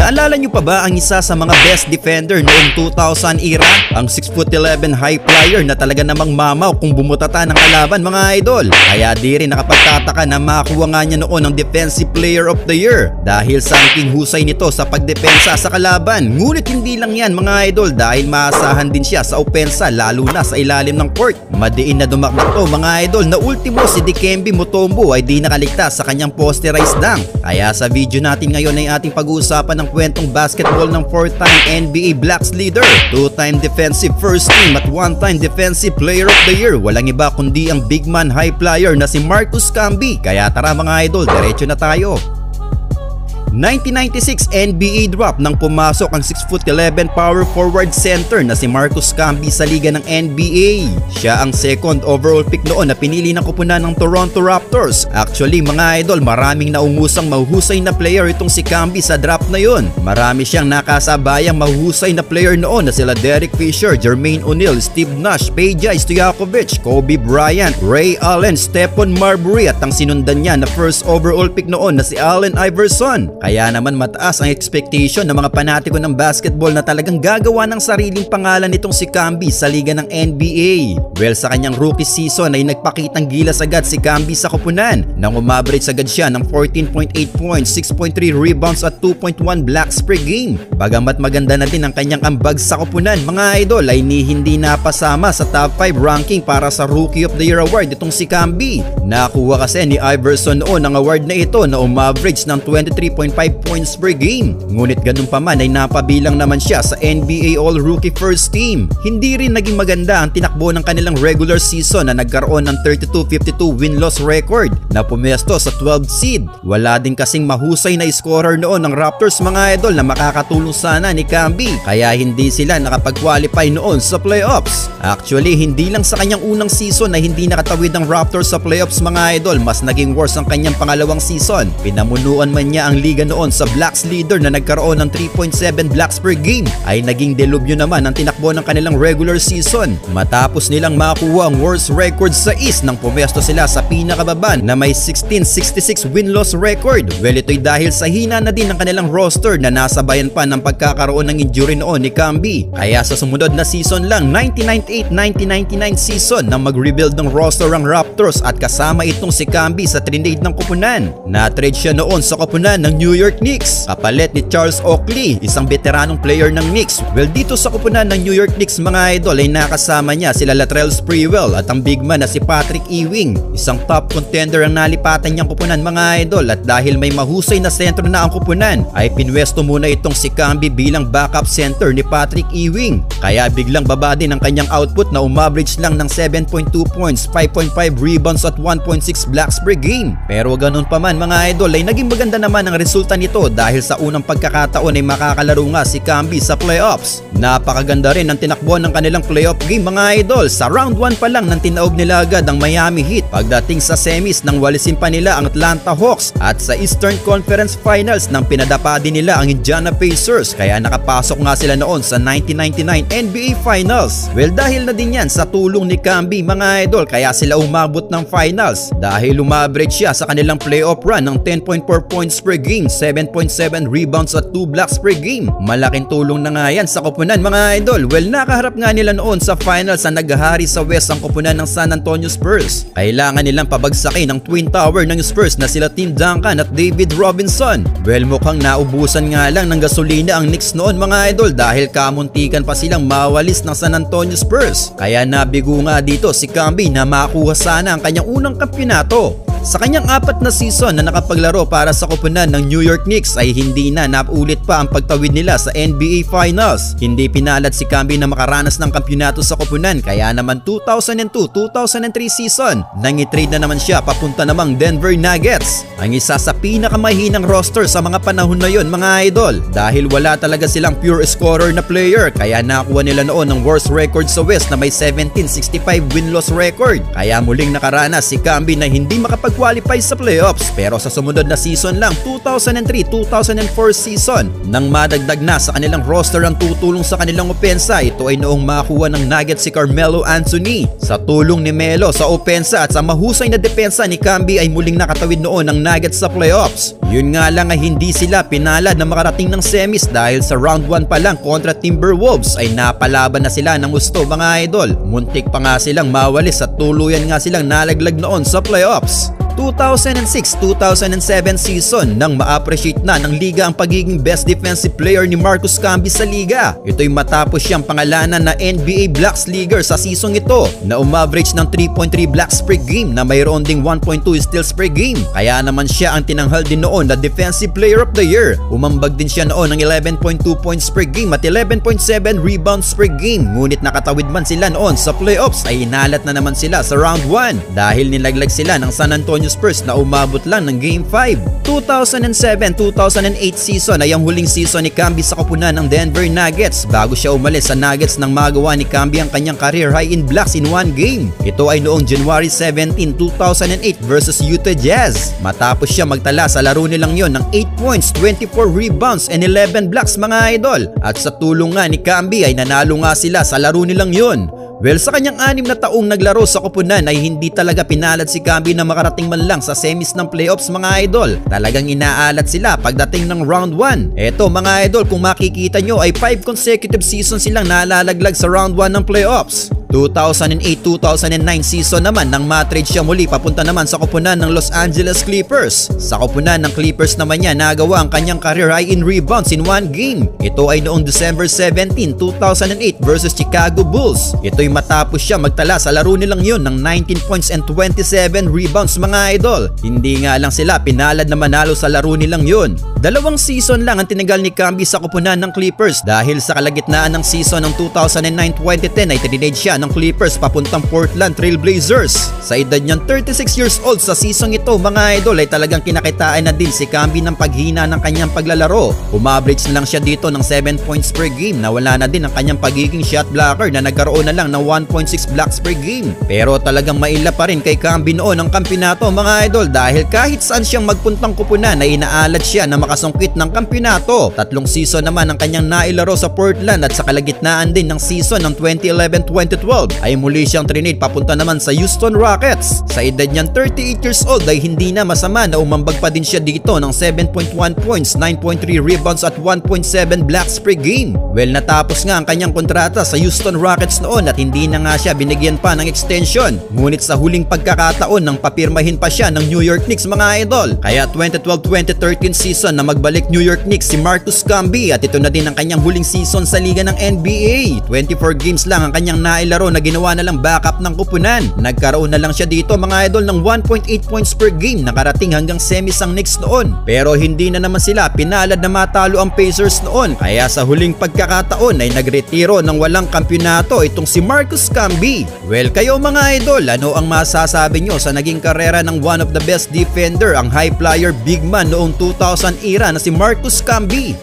Naalala nyo pa ba ang isa sa mga best defender noong 2000 era? Ang 6'11" high flyer na talaga namang mamaw kung bumutata ng kalaban mga idol. Kaya di rin nakapagtataka na makakuha nga niya noon ang Defensive Player of the Year dahil saking husay nito sa pagdepensa sa kalaban. Ngunit hindi lang yan mga idol dahil maasahan din siya sa opensa lalo na sa ilalim ng court. Madiin na dumakdak to mga idol na ultimo si Dikembe Mutombo ay di nakaligtas sa kanyang posterized dunk. Kaya sa video natin ngayon ay ating pag-uusapan ng kwentong basketball ng 4-time NBA Blacks leader, 2-time defensive first team at 1-time defensive player of the year. Walang iba kundi ang big man high flyer na si Marcus Camby. Kaya tara mga idol, diretso na tayo. 1996 NBA draft nang pumasok ang 6'11" power forward center na si Marcus Camby sa liga ng NBA. Siya ang second overall pick noon na pinili ng koponan ng Toronto Raptors. Actually mga idol, maraming naungusang mahuhusay na player itong si Camby sa draft na yun. Marami siyang nakasabayang mahuhusay na player noon na sila Derek Fisher, Jermaine O'Neal, Steve Nash, Peja Stojakovic, Kobe Bryant, Ray Allen, Stephon Marbury at ang sinundan niya na first overall pick noon na si Allen Iverson. Kaya naman mataas ang expectation ng mga panatiko ng basketball na talagang gagawa ng sariling pangalan nitong si Camby sa liga ng NBA. Well, sa kanyang rookie season ay nagpakitang gilas agad si Camby sa koponan nang umaverage agad siya ng 14.8 points, 6.3 rebounds at 2.1 blocks per game. Bagamat maganda na din ang kanyang ambag sa koponan mga idol ay hindi napasama sa top 5 ranking para sa Rookie of the Year award itong si Camby. Nakuha kasi ni Iverson noon ang award na ito na umaverage ng 23.5 points per game. Ngunit ganun pa man ay napabilang naman siya sa NBA All-Rookie First Team. Hindi rin naging maganda ang tinakbo ng kanilang regular season na nagkaroon ng 32-52 win-loss record na pumesto sa 12th seed. Wala din kasing mahusay na scorer noon ng Raptors mga idol na makakatulong sana ni Camby kaya hindi sila nakapag-qualify noon sa playoffs. Actually, hindi lang sa kanyang unang season na hindi nakatawid ang Raptors sa playoffs mga idol, mas naging worse ang kanyang pangalawang season. Pinamunuan man niya ang liga noon sa Blacks leader na nagkaroon ng 3.7 blocks per game ay naging delubyo naman ang tinakbo ng kanilang regular season. Matapos nilang makuha ang worst record sa East nang pumesto sila sa pinakababa na may 16-66 win-loss record. Well, ito'y dahil sa hina na din ng kanilang roster na nasabayan pa ng pagkakaroon ng injury noon ni Camby. Kaya sa sumunod na season lang, 1998-1999 season nang mag-rebuild ng roster ang Raptors at kasama itong si Camby sa trinade ng koponan. Na-trade siya noon sa koponan ng New York Knicks kapalit ni Charles Oakley, isang veteranong player ng Knicks. Well, dito sa koponan ng New York Knicks mga idol ay nakasama niya sila Latrell Sprewell at ang big man na si Patrick Ewing. Isang top contender ang nalipatan niyang koponan mga idol at dahil may mahusay na sentro na ang koponan ay pinwesto muna itong si Camby bilang backup center ni Patrick Ewing. Kaya biglang baba din ang kanyang output na umaverage lang ng 7.2 points, 5.5 rebounds at 1.6 blocks per game. Pero ganun pa man mga idol ay naging maganda naman ang resulta nito dahil sa unang pagkakataon ay makakalaro nga si Camby sa playoffs. Napakaganda rin ang tinakbo ng kanilang playoff game mga idol. Sa round 1 pa lang nang tinaob nila agad ang Miami Heat. Pagdating sa semis nang walisin pa nila ang Atlanta Hawks at sa Eastern Conference Finals nang pinadapa din nila ang Indiana Pacers kaya nakapasok nga sila noon sa 1999 NBA Finals. Well, dahil na din yan sa tulong ni Camby mga idol kaya sila umabot ng finals dahil umaverage siya sa kanilang playoff run ng 10.4 points per game, 7.7 rebounds at 2 blocks per game. Malaking tulong na nga yan sa koponan mga idol. Well, nakaharap nga nila noon sa finals na naghahari sa West ang koponan ng San Antonio Spurs. Kailangan nilang pabagsakin ang Twin Tower ng Spurs na sila Tim Duncan at David Robinson. Well, mukhang naubusan nga lang ng gasolina ang Knicks noon mga idol dahil kamuntikan pa silang mawalis ng San Antonio Spurs. Kaya nabigo nga dito si Camby na makuha sana ang kanyang unang kampyonato. Sa kanyang 4 na season na nakapaglaro para sa koponan ng New York Knicks ay hindi na naulit pa ang pagtawid nila sa NBA Finals. Hindi pinalad si Camby na makaranas ng kampyonato sa koponan kaya naman 2002-2003 season nang i-trade na naman siya papunta namang Denver Nuggets. Ang isa sa pinakamahinang roster sa mga panahon na yon mga idol dahil wala talaga silang pure scorer na player kaya nakuha nila noon ang worst record sa West na may 17-65 win-loss record. Kaya muling nakaranas si Camby na hindi makapag makapag-qualify sa playoffs. Pero sa sumunod na season lang, 2003-2004 season, nang madagdag na sa kanilang roster ang tutulong sa kanilang opensa, ito ay noong makakuha ng Nuggets si Carmelo Anthony. Sa tulong ni Melo sa opensa at sa mahusay na depensa ni Camby ay muling nakatawid noon ng Nuggets sa playoffs. Yun nga lang ay hindi sila pinalad na makarating ng semis dahil sa round 1 pa lang kontra Timberwolves ay napalaban na sila ng gusto mga idol. Muntik pa nga silang mawalis at tuluyan nga silang nalaglag noon sa playoffs. 2006-2007 season nang ma-appreciate na ng liga ang pagiging best defensive player ni Marcus Camby sa liga. Ito'y matapos siyang pangalanan na NBA Blocks Leaguer sa season ito na umaverage ng 3.3 blocks per game na mayroon ding 1.2 steals per game. Kaya naman siya ang tinanghal din noon na Defensive Player of the Year. Umambag din siya noon ng 11.2 points per game at 11.7 rebounds per game. Ngunit nakatawid man sila noon sa playoffs ay inalat na naman sila sa round 1 dahil nilaglag sila ng San Antonio Spurs na umabot lang ng Game 5. 2007-2008 season ay ang huling season ni Camby sa koponan ng Denver Nuggets bago siya umalis sa Nuggets nang magawa ni Camby ang kanyang career high in blocks in one game. Ito ay noong January 17, 2008 versus Utah Jazz. Matapos siya magtala sa laro nilang yon ng 8 points, 24 rebounds and 11 blocks mga idol. At sa tulong nga ni Camby ay nanalo nga sila sa laro nilang yon. Well, sa kanyang 6 na taong naglaro sa koponan ay hindi talaga pinalad si Camby na makarating man lang sa semis ng playoffs mga idol. Talagang inaalat sila pagdating ng round 1. Eto mga idol, kung makikita nyo ay 5 consecutive seasons silang nalalaglag sa round 1 ng playoffs. 2008-2009 season naman nang matrade siya muli papunta naman sa koponan ng Los Angeles Clippers. Sa koponan ng Clippers naman niya nagawa ang kanyang career high in rebounds in one game. Ito ay noong December 17, 2008 versus Chicago Bulls. Ito'y matapos siya magtala sa laro nilang yun ng 19 points and 27 rebounds mga idol. Hindi nga lang sila pinalad na manalo sa laro nilang yun. 2 season lang ang tinagal ni Camby sa koponan ng Clippers dahil sa kalagitnaan ng season ng 2009-2010 ay tinrade siya ng Clippers papuntang Portland Trail Blazers. Sa edad niyang 36 years old sa season ito mga idol ay talagang kinakitaan na din si Camby ng paghina ng kanyang paglalaro. Umaverage na lang siya dito ng 7 points per game na wala na din ang kanyang pagiging shot blocker na nagkaroon na lang ng 1.6 blocks per game. Pero talagang maila pa rin kay Camby noon ang kampyonato mga idol dahil kahit saan siyang magpuntang koponan ay inaalat siya na makasungkit ng kampyonato. 3 season naman ang kanyang nailaro sa Portland at sa kalagitnaan din ng season ng 2011-2012 ay muli siyang trinade papunta naman sa Houston Rockets. Sa edad niyang 38 years old ay hindi na masama na umambag pa din siya dito ng 7.1 points, 9.3 rebounds at 1.7 blocks per game. Well, natapos nga ang kanyang kontrata sa Houston Rockets noon at hindi na nga siya binigyan pa ng extension. Ngunit sa huling pagkakataon nang papirmahin pa siya ng New York Knicks mga idol. Kaya 2012-2013 season na magbalik New York Knicks si Marcus Camby at ito na din ang kanyang huling season sa liga ng NBA. 24 games lang ang kanyang nailaro na ginawa na lang backup ng koponan. Nagkaroon na lang siya dito mga idol ng 1.8 points per game, nakarating hanggang semis ang Knicks noon. Pero hindi na naman sila pinalad na matalo ang Pacers noon. Kaya sa huling pagkakataon ay nagretiro ng walang kampyonato itong si Marcus Camby. Well, kayo mga idol, ano ang masasabi nyo sa naging karera ng one of the best defender, ang high flyer big man noong 2000 era na si Marcus Camby?